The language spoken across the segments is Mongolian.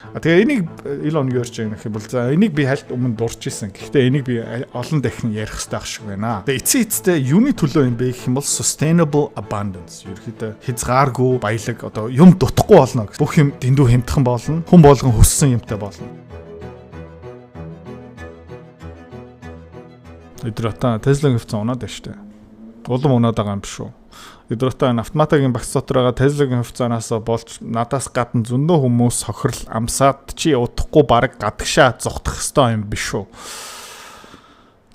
Тэгээ энийг Elon юу ярьж байгаа нөх бол за энийг би хальт өмнө дурч исэн. Гэхдээ энийг би олон дахин ярих хэрэгтэй ах шиг байна. Тэгээ эцээдээ юуны төлөө юм бэ гэх юм бол sustainable abundance. Ерөнхийдөө хязгааргүй баялаг одоо юм дутахгүй болно. Бүх юм дэндүү хямдхан болно. Хүн болгон хүссэн юмтай болно. Өдрөтөө Tesla-гийн хувьцаа унаад байна шүү дээ. Улам унаад байгаа юм биш үү? Өдрөтөө автоматагийн багц дотор байгаа Tesla-гийн хувьцаанаас болж надаас гадна зөндөө хүмүүс хохирол амсаад чи удахгүй баг гадагшаа зогтох хэвээр юм биш үү?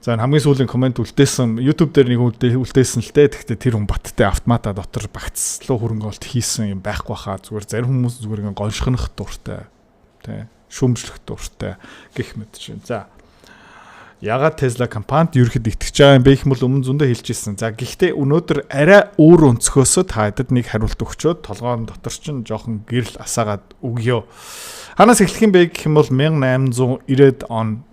За хамгийн сүүлийн комент үлдээсэн YouTube дээр нэг үлдээсэн л дээ. Гэхдээ тэр хүн баттай автомата дотор багцлуу хөрөнгөлт хийсэн юм байхгүй хаа. Зүгээр зарим хүмүүс зүгээр ингэ гоншихнах дуртай. Тэ шүүмжлэх дуртай гэх мэт чинь. За ягаад Tesla компанид ерөөд итгэж байгаа юм бэ гэх юм бол өмнө зөндөө хэлж ирсэн. За гэхдээ өнөөдөр арай өөр өнцгөөсөө та хэдэд нэг хариулт өгчөөд толгойн дотор чинь жоохон гэрэл асаагаад өгье. Ханаас эхлэх юм бэ гэх юм бол 1890-ад он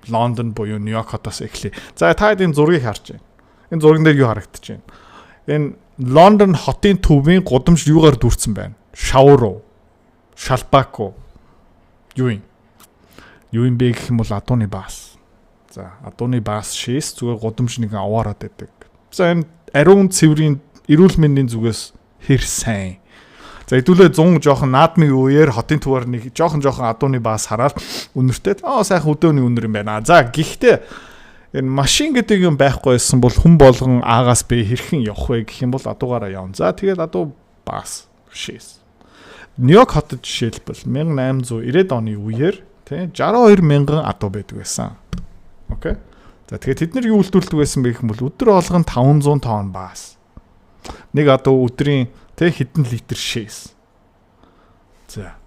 Лондон буюу Нью-Йорк хотоос эхлэе. За та хэд энэ зургийг харж байна. Энэ зурган дээр юу харагдаж байна? Энэ Лондон хотын төвийн гудамж юугаар дүүрсэн байна? Шавар уу? Шалбак уу? Юу юм бэ гэх юм бол адууны баас. За адууны баас шээс зүгээр гудамж нэг аваарад байдаг. За энэ ариун цэврийн эрүүл мэндийн зүгээс хэр сайн. За хэдүүлээ 100 жоохон наадмын үеэр хотын төвөр нэг жоохон адууны баас хараад үнэртэй сайхан өдөөний үнэр юм байна. За гэхдээ энэ машин гэдэг юм байхгүй байсан бол хүн болгон аагаас бэ хэрхэн явах вэ гэх юм бол адуугаараа явна. За тэгээд адуу баас шээс. Нью-Йорк хотод жишээлбэл 1890-ад оны үеэр тий 62 мянган адуу байдаг байсан. Окей. За тэгээд тэд нар юу үйлдвэрлэдэг байсан бэ гэх юм бол өдөр болгон 500 тонн баас. Нэг адуу өдрийн тэг хэдэн литр шээс. За.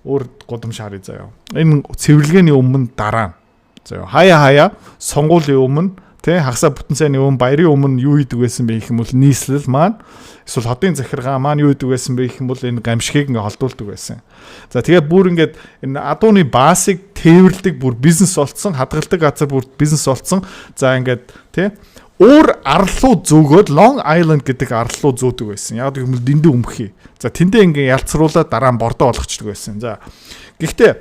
Өөр гудамж харъя заяа. Энэ цэвэрлэгээний өмнө дараа. За хаяа сонгуулийн өмнө тэг хагасаа бүтэн цайны өмнө баярын өмнө юу хийдэг байсан бэ гэх юм бол нийслэл маань эсвэл хотын захиргаа маань юу хийдэг байсан бэ гэх юм бол энэ гамшигыг ингээ холдуулдаг байсан. За тэгээд бүр ингээд энэ адууны баасыг тээвэрлдэг бүр бизнес болцсон, хадгалдаг газар бүр бизнес болцсон. За ингээд тэг өөр арлуу зөөгөөд Long Island гэдэг арлуу зөөдөг байсан. Яг гэх юм бол дэндүү өмхий. За тэндээ ингээ ялцруулаад дараа нь бордоо болгочдөг байсан. За гэхдээ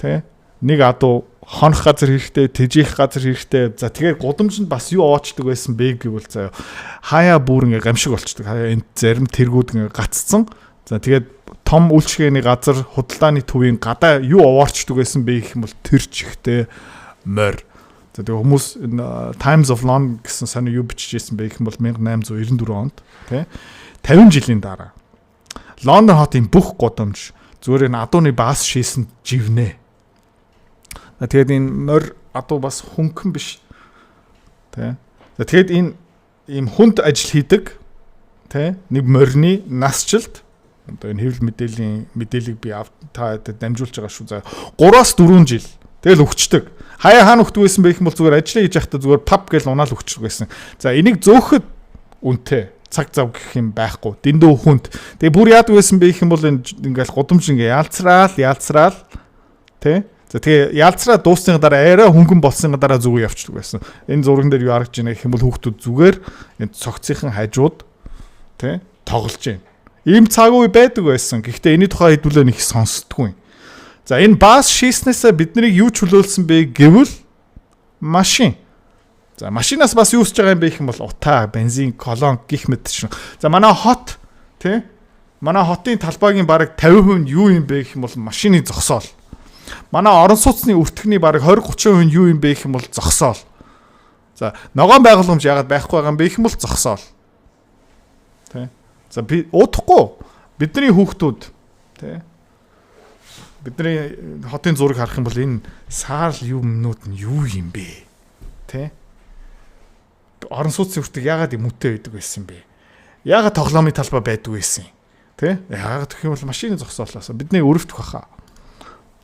тэг нэг адуу хонох газар хэрэгтэй, тэжих газар хэрэгтэй. За тэгээд гудамжинд бас юу оочдөг байсан бэ гэвэл заяа хаяа бүр ингээ гамшиг болчдөг. Хаяа энэ зарим тэргүүд ингээ гаццсан. За тэгээд том үйлчлэгээний газар худалдааны төвийн гадаа юу овоорчдөг байсан бэ гэх юм бол тэр чихтэй морь. За тэгээд хүмүүс Times of London гэсэн сони юу бичижсэн бэ гэх юм бол 1894 онд тий 50 жилийн дараа Лондон хотын бүх гудамж зүгээр энэ адууны баас шийсэн живнэ. Тэгээд энэ морь адуу бас хөнгөн биш. Тэ. За тэгээд энэ ийм хүнд ажил хийдэг. Тэ. Нэг морины насжилт. Одоо энэ хэвлэл мэдээллийг би та дамжуулж байгаа шүү. За 3-4 жил. Тэгэл өгчдөг. Хаяа хаана өгдөг байсан бэ гэх юм бол зүгээр ажиллаа хийж байхдаа зүгээр пап гэж унаал өгчдөг байсан. За энийг зөөхөд үнэтэй цаг зав гэх юм байхгүй. Дэндүү хүнд. Тэгээ бүр яадаг байсан бэ гэх юм бол энэ ингээл гудамж ингээ яалцраал. Тэ. За тэгээ ялцраа дуусны дараа арай хөнгөн болсны дараа зүгээр явчихдаг байсан. Энэ зурган дээр юу харагдж байна гэх юм бол хүүхдүүд зүгээр энэ цогцынхан хажууд тий тоглож байна. Ийм цаг үе байдаг байсан. Гэхдээ энэний тухай хэдүүлээ нэг сонсдгүй. За энэ баас шийснээсээ биднийг юу чөлөөлсөн бэ гэвэл машин. За машинаас бас юу үсэж байгаа юм бэ гэх юм бол утаа, бензин, колон гих мэт шин. За манай хот тий манай хотын талбайгийн бараг 50% юу юм бэ гэх юм бол машины зогсоол. Манай орон сууцны өртгөний бараг 20-30% юу юм бэ гэх юм бол зогсоол. За ногоон байгууламж яагаад байхгүй байгаа юм бэ гэх юм бол зогсоол. Тэ. За би удахгүй бидний хүүхдүүд тэ бидний хотын зураг харах юм бол энэ саарл юмнууд нь юу юм бэ? Тэ. Орон сууцны өртөг яагаад мөтэй байдаг байсан бэ? Яагаад тоглоомын талбай байдаг байсан юм? Тэ. Яагаад гэх юм бол машины зогсоолоос бидний өрөвдөх баха.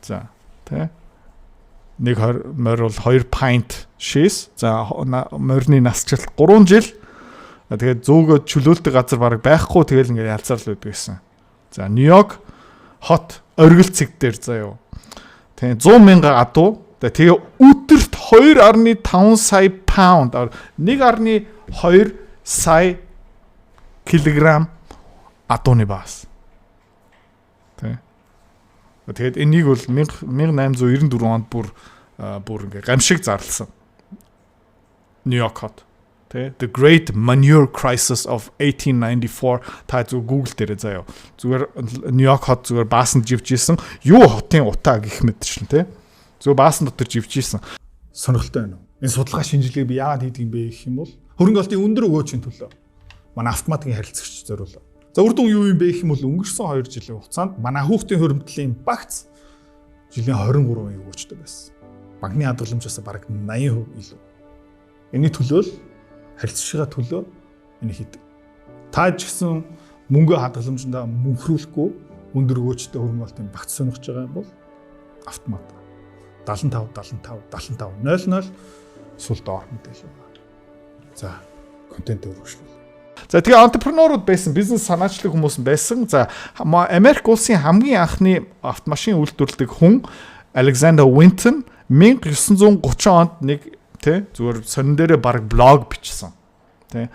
За тэ нэг морь бол 2 pint шээс. За морины насжилт 3 жил. Тэгээд зөөгөө чөлөөлтөг газар бараг байхгүй тэгэл ингээд ялцаал байдаг гэсэн. За Нью-Йорк хот оргил цэг дээр заяа. Тэ 100 мянга адуу. Тэгээ өдөрт 2.5 сая паунд 1.2 сая килограмм адууны баас. Тэ Тэгээд энийг бол 1894 онд бүр ингээ гамшиг зарласан. Нью-Йорк хот. The Great Manure Crisis of 1894 та зөв Google дээр заяа. Зүгээр Нью-Йорк хот зүгээр баасан живжсэн. Юу хотын утаа гэх мэтчлэн тий. Зөв баасан дотор живжсэн. Сонирхолтой байна уу? Энэ судалгаа шинжилгээг би яагаад хийдэг юм бэ гэх юм бол хөрөнгө олтын өндөр өгөөчийн төлөө манай автоматикийн харилцагч зориулав. За үр дүн юу юм бэ гэх юм бол өнгөрсөн 2 жилийн хугацаанд манай хүүхдийн хөрөмтлийн багц жилийн 23% өгөөчтэй байсан. Банкны хадгаламжаас бараг 80% илүү. Энэний төлөө харилцагчаа төлөө энэ хийдэг. Та ч гэсэн мөнгө хадгаламжиндаа мөнхрүүлэхгүй өндөр өгөөчтэй хөрөнгө олтын багц сонирхож байгаа юм бол автомат 75 сул доор мэдээлэл байна. За, контент өргөжлөл. За тэгээ entrepreneur-ууд байсан, бизнес санаачлаг хүмүүс байсан. За Америк улсын хамгийн анхны автомашин үйлдвэрлэдэг хүн Alexander Winton 1930 онд нэг тэ зүгээр сонин дээрээ баг блог бичсэн. Тэ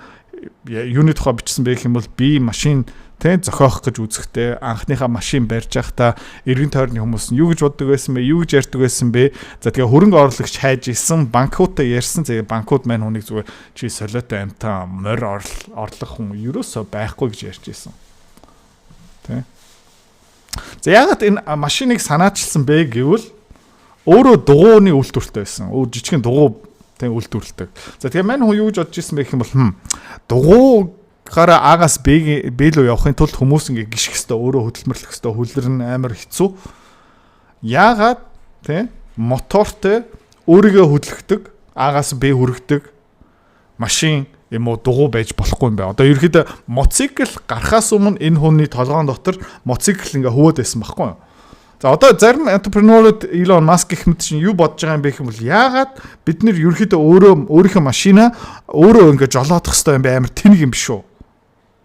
юуны тухай бичсэн бэ гэх юм бол би машин тэ зохиох гэж үзэхдээ анхныхаа машин барьж байхдаа эргэн тойрны хүмүүс нь юу гэж боддог байсан бэ? Юу гэж ярьдаг байсан бэ? За тэгээ хөрөнгө оруулагч хайж исэн, банкуудаа ярьсан. Тэгээ банкуд маань хүнийг зүгээр чи солиотой амтаа морь орлох хүн ерөөсөө байхгүй гэж ярьж исэн. Тэ. За яагаад энэ машиныг санаачилсан бэ гэвэл өөрөө дугуйны үйлдвэртэй байсан. Жижигхэн дугуй тэ үйлдвэрлэдэг. За тэгээ маань хүн юу гэж бодож исэн бэ гэх юм бол дугуйгаараа агаас Б рүү явахын тулд хүмүүс ингээ гიშх хэвээр өөрөө хөдөлмөрлөх хэвээр хүлэр нь амар хэцүү. Яагаад тэ мотортой өөрийгөө хөдлөхдөг, агаас Б хүргэдэг машин юм уу дугуй байж болохгүй юм байна. Одоо ерөөхдөө моцикл гарахаас өмнө энэ хүний толгоон дотор моцикл ингээ хөвөөд байсан байхгүй юу? За одоо зарим entrepreneur-ууд Elon Musk гэх мэт чинь юу бодож байгаа юм бэ гэх юм бол яагаад бид нэр ерөөхдөө өөрийнхөө машинаа өөрөө ингээ жолоодох хэрэгтэй юм бэ? Амар тэнэг юм биш үү?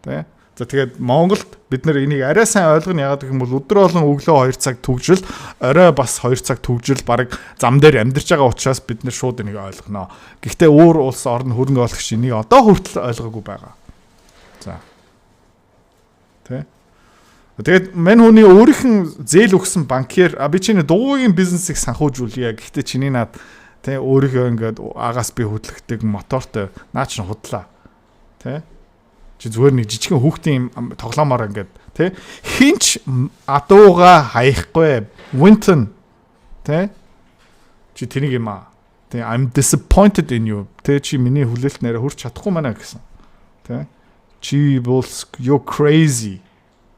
Тэ? За тэгээд Монголд бид нэр энийг арай сайн ойлгоно яагаад гэх юм бол өдөр болон өглөө 2 цаг түгжил, орой бас 2 цаг түгжил баг зам дээр амьдарч байгаа учраас бид нэр шууд энийг ойлгоно. Гэхдээ өөр улс орн хөрөнгө оруулагч энийг одоо хүртэл ойлгоогүй байгаа. За. Тэ? Тэгээд мань хүний өөрийнх нь зээл өгсөн банкер би чиний дугуйгийн бизнесийг санхүүжүүлье. Гэхдээ чиний наад тэ өөрийгөө ингээд агаас би хөдлөхдөг мотортой наа чинь худлаа. Тэ? Чи зүгээр нэг жижигхэн хүүхдийн тоглоомоор ингээд тэ хинч адууга хаяхгүй. Winton тэ? Чи тэнийг юм аа. Тэ I'm disappointed in you. Тэ чи миний хүлээлт нэрэ хүрч чадахгүй маа гэсэн. Тэ? Чи бол you're crazy.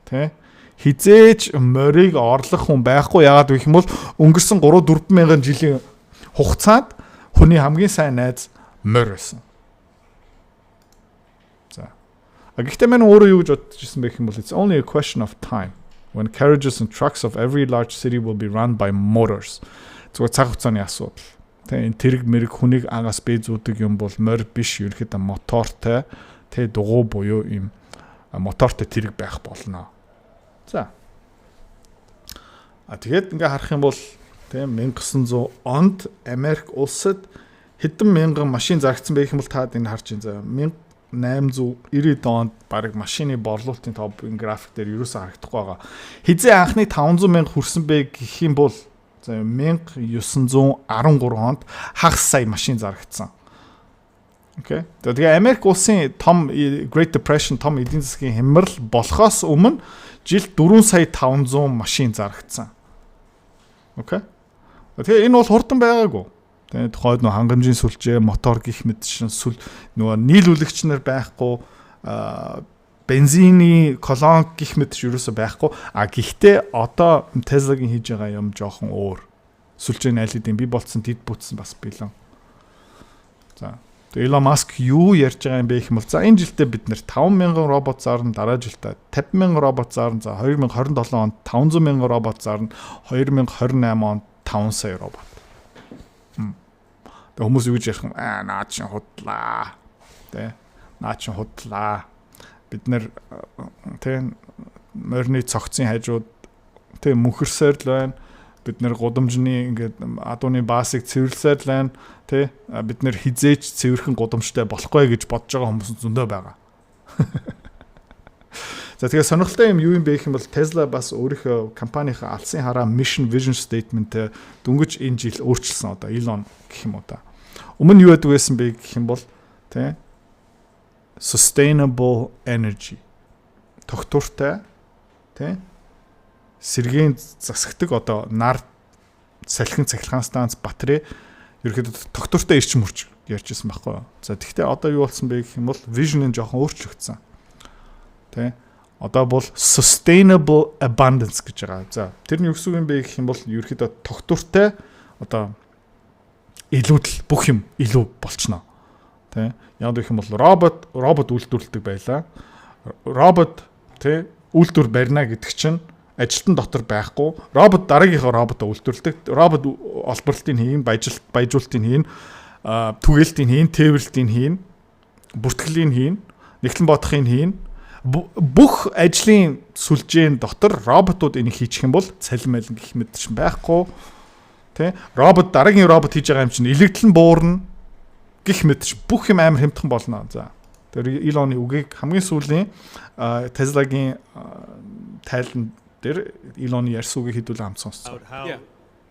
Тэ? Хизээч морийг орлох хүн байхгүй яагаад гэх юм бол өнгөрсөн 3-4 мянган жилийн хугацаанд хүний хамгийн сайн найз морь байсан. За. Гэхдээ мань өөрөө юу гэж бодож ирсэн бэ гэх юм бол it's only a question of time when carriages and trucks of every large city will be run by motors. Зүгээр цаг хугацааны асуудал. Тэ энэ тэрэг мэрэг хүнийг агаас бий зүүдэг юм бол морь биш ерөөхдөө мотортой тэ дугуй буюу юм мотортой тэрэг байх болно. За. Тэгээд ингээ харах юм бол тийм 1900 онд Америк улсад хэдэн мянган машин зарагдсан байх юм бол та энэ харж байна. За 1890 онд бараг машины борлуулалтын тоо график дээр юу ч харагдахгүй байгаа. Хизээ анхны 500 мянга хүрсэн бэ гэх юм бол за 1913 онд хагас сая машин зарагдсан. Окей. Тэгээ Америк улсын том Great Depression том эдийн засгийн хямрал болохоос өмнө жилд 4,500,000 машин зарагдсан. Окей. Тэгээ энэ бол хурдан байгаагүй. Тэгээ тухайд нөө хангамжийн сүлжээ, мотор гих мэт шин сүл нөгөө нийлүүлэгч нар байхгүй, бензины колон гих мэт юусоо байхгүй. Гэхдээ одоо Tesla-гийн хийж байгаа юм жоохон өөр. Сүлжээ нь аль хэдийн би болцсон дид бүтсэн бас билэн. За Elon Musk юу ярьж байгаа юм бэ гэх юм бол за энэ жилдээ бид нэр 5,000 робот зарна, дараа жилдээ 50,000 робот зарна, за 2027 онд 500,000 робот зарна, 2028 онд 5 сая робот. Тэгээ хүмүүс юу гэж ярих юм наа чинь худлаа. Тэ наа чинь худлаа. Бид нэр тэ морины цогцын хажууд тэ мөнхөрсөөр л байна. Бид нэр гудамжны ингээд адууны баасыг цэвэрлсээр л байна. Тэ бид нэр хизээч цэвэрхэн гудамжтай болохгүй гэж бодож байгаа хүмүүс зөндөө байгаа. За тэгээ сонирхолтой юм юу юм бэ гэх юм бол Tesla бас өөрийнхөө компанийнхаа алсын хараа mission vision statement дөнгөж энэ жил өөрчилсөн одоо Elon гэх юм уу та. Өмнө юу байдаг байсан бэ гэх юм бол тий sustainable energy тогтвортой тий сэргийн засагдаг одоо нар салхин цахилгаан станц батарей ерөөхдөө тогтвортой эрчим хүч ярьжсэн байхгүй юу. За тэгвэл одоо юу болсон бэ гэх юм бол vision нь жоохон өөрчлөгдсөн. Тэ? Одоо бол sustainable abundance гэж байгаа. За тэр нь юу гэсэн юм бэ гэх юм бол ерөөхдөө тогтвортой одоо илүүдэл бүх юм илүү болчихно. Тэ? Яг гэх юм бол робот үйлдвэрлэдэг байлаа. Робот тэ үйлдвэр барина гэдэг чинь ажилтан дотор байхгүй. Робот дараагийнхаа роботоо үйлдвэрлэдэг. Робот олборлтыг хийн, баяжуултыг хийн, түгээлтийг хийн, тээвэрлтийг хийн, бүртгэлийг хийн, нэгтлэн бодохыг хийн. Бүх ажлын сүлжээн дотор роботууд энийг хийчих юм бол цалин мэлэн гэх мэт чинь байхгүй. Тэ? Робот дараагийн робот хийж байгаа юм чинь элэгдлэн буурна гэх мэт чинь бүх юм амар хямдхан болно. За. Тэр Elon-ы үгийг хамгийн сүүлийн Tesla-гийн тайлан дээр Elon-ы ярьсан үгийг хэдүүлээ хамт сонссон.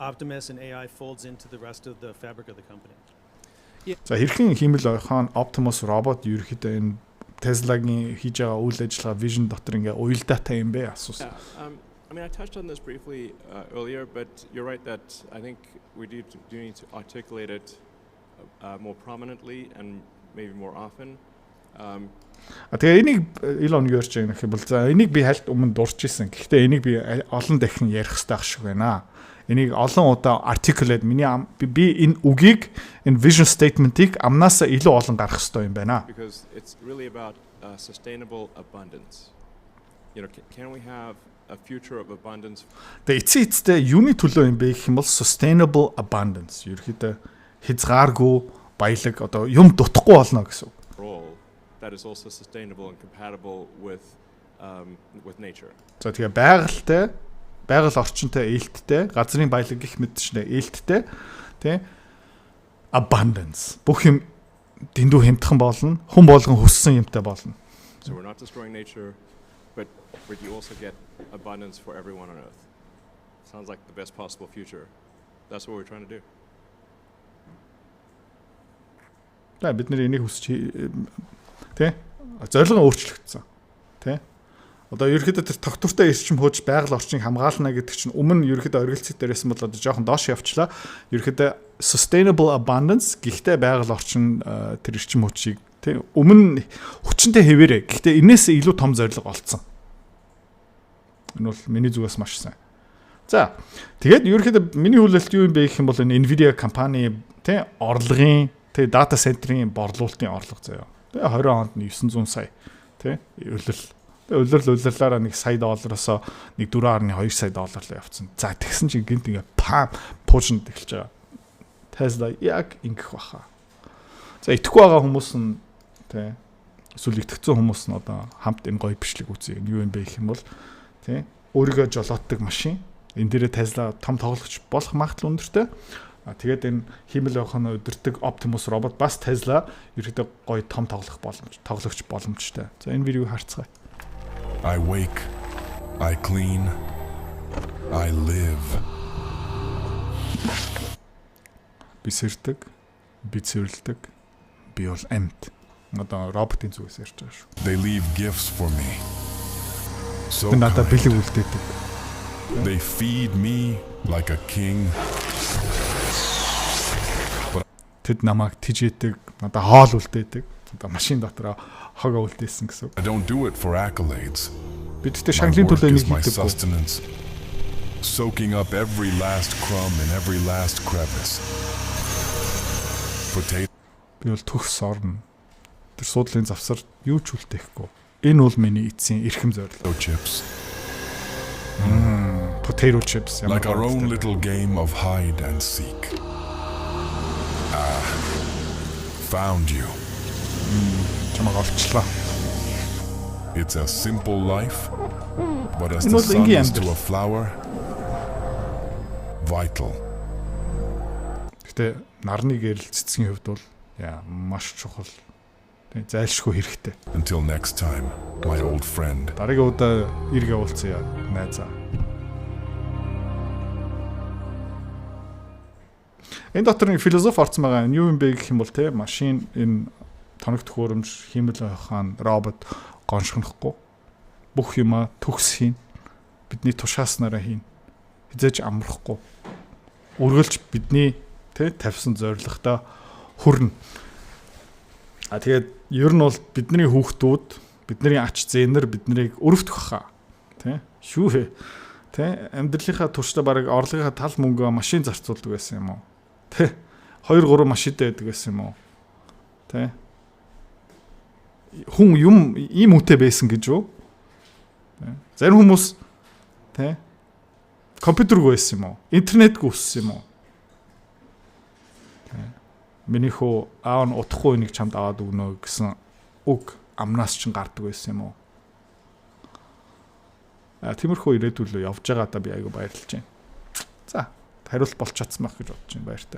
Optimus and AI folds into the rest of the fabric of the company. За хэрхэн хиймэл ойхон Optimus робот ерөөхдөө энэ Tesla-гийн хийж байгаа үйл ажиллагаа vision дотор ингээ уялдаатай юм бэ асуусан. I mean, I touched on this briefly earlier, but you're right that I think we do need to articulate it more prominently and maybe more often. Тэгээ энийг Elon юу ярьж байгаа юм бол за энийг би хальт өмнө дурч исэн. Гэхдээ энийг би олон дахин ярих хэрэгтэй ах шиг байна. Энийг олон удаа articulate би энэ үгийг энэ vision statement-ийг амнаасаа илүү олон гаргах хэрэгтэй юм байна. Because it's really about sustainable abundance. You know, can we have a future of abundance? Тэгээ эцээдээ юуны төлөө юм бэ гэх юм бол sustainable abundance. Ерөөхдөө хязгааргүй баялаг одоо юм дутхгүй болно гэсэн үг. That is also sustainable and compatible with nature. За тэгээ байгаль орчинтой ээлттэй, газрын баялаг гэх мэт чинь ээлттэй, тий? Abundance. Бүх юм дэндүү хямдхан болно, хүн болгон хүссэн юмтай болно. So we're not destroying nature, but you also get abundance for everyone on earth. Sounds like the best possible future. That's what we're trying to do. За бид нэр энийг хүсч тэ зорилго өөрчлөгдсөн тэ одоо ерөөхдөө тэр тогтвортой эрчим хууч байгаль орчныг хамгаална гэдэг чинь өмнө ерөөхдөө оргилцэг дээрээс нь бол одоо жоохон доош явчлаа ерөөхдөө sustainable abundance гэхдээ байгаль орчин тэр эрчим хүчийг тэ өмнө хүчнтэй хэвээрээ гэхдээ энээс илүү том зорилго олцсон энэ бол миний зүгээс маш сайн за тэгээд ерөөхдөө миний хүлээлт юу юм бэ гэх юм бол энэ Nvidia компани тэ орлогын тэ дата центрийн борлуулалтын орлого заяа 20 онд нь 900 сая тий улирлаараа $1 сая $4.2 сая долларлоо явцсан. За тэгсэн чинь гинт ингээ пуужинд эхэлж байгаа. Tesla яг ингэх баха. За итгэхгүй байгаа хүмүүс нь тий эсвэл итгэцэн хүмүүс нь одоо хамт энэ гоё бичлэг үзье. Юу юм бэ гэх юм бол тий өөрийгөө жолоотдаг машин. Энэ дээрээ Tesla том тоглогч болох магадлал өндөртэй. Тэгээд энэ хиймэл явахын өдөртөг Optimus робот бас Tesla ерөөдөө гоё том тоглогч боломжтой. За энэ видеог харцгаая. I wake, I clean, I live. Би сэрдэг, би цэвэрлдэг, би бол амьд. Одоо роботын зүгээс ярьж байгаа шүү. They leave gifts for me. So надад бэлэг үлдээдэг. They feed me like a king. Тэд намайг тижээдэг, надад хоол үлдээдэг. Одоо машин дотор хог үлдээсэн гэсэн. I don't do it for accolades. Бид тэ шанглын төлөө нэг хийдэг. Soaking up every last crumb in every last crevice. Би бол төгс орно. Тэр суудлын завсар юу ч үлдээхгүй. Энэ бол миний эцсийн эрхэм зорилго. Chips. Potato chips. Like our own little game of hide and seek. Found you. Чамайг олчлаа. It's a simple life, but as the sun is to a flower, vital. Гэтэ нарны гэрэл цэцгийн хувьд бол маш чухал. Тэ зайлшгүй хэрэгтэй. Until next time, my old friend. Дараагийн удаа иргэ уулзъя найзаа. Энэ дотор нэг философи орсон байгаа. Юу юм бэ гэх юм бол те машин энэ тоног төхөөрөмж, хиймэл хаан, робот гоншгонохгүй. Бүх юма төгс хийн. Бидний тушааснараа хийн. Хизээж амрахгүй. Үргэлж бидний тэ тавьсан зорилготой хүрнэ. Тэгээд ер нь бол бидний хүүхдүүд, бидний ач зээнэр биднийг өрөвдөх хаа. Тэ? Шүү вэ? Тэ? Амьдралынхаа туршдаа баг орлогынхаа тал мөнгөө машин зарцуулдаг байсан юм уу? Тэ? 2 3 машинтай байдаг байсан юм уу? Тэ? Хүн юм ийм үтэй байсан гэж юу? Тэ? Зарим хүмүүс тэ? Компьютергүй байсан юм уу? Интернетгүй үссэн юм уу? Миний хөө аав нь утахгүй нэг чамд аваад өгнө гэсэн үг амнаас ч гардаг байсан юм уу? Тиймэрхүү ирээдүйлөө явж байгаа та би айгүй баярлж байна. За, хариулт болч чадсан байх гэж бодож байна баяртай.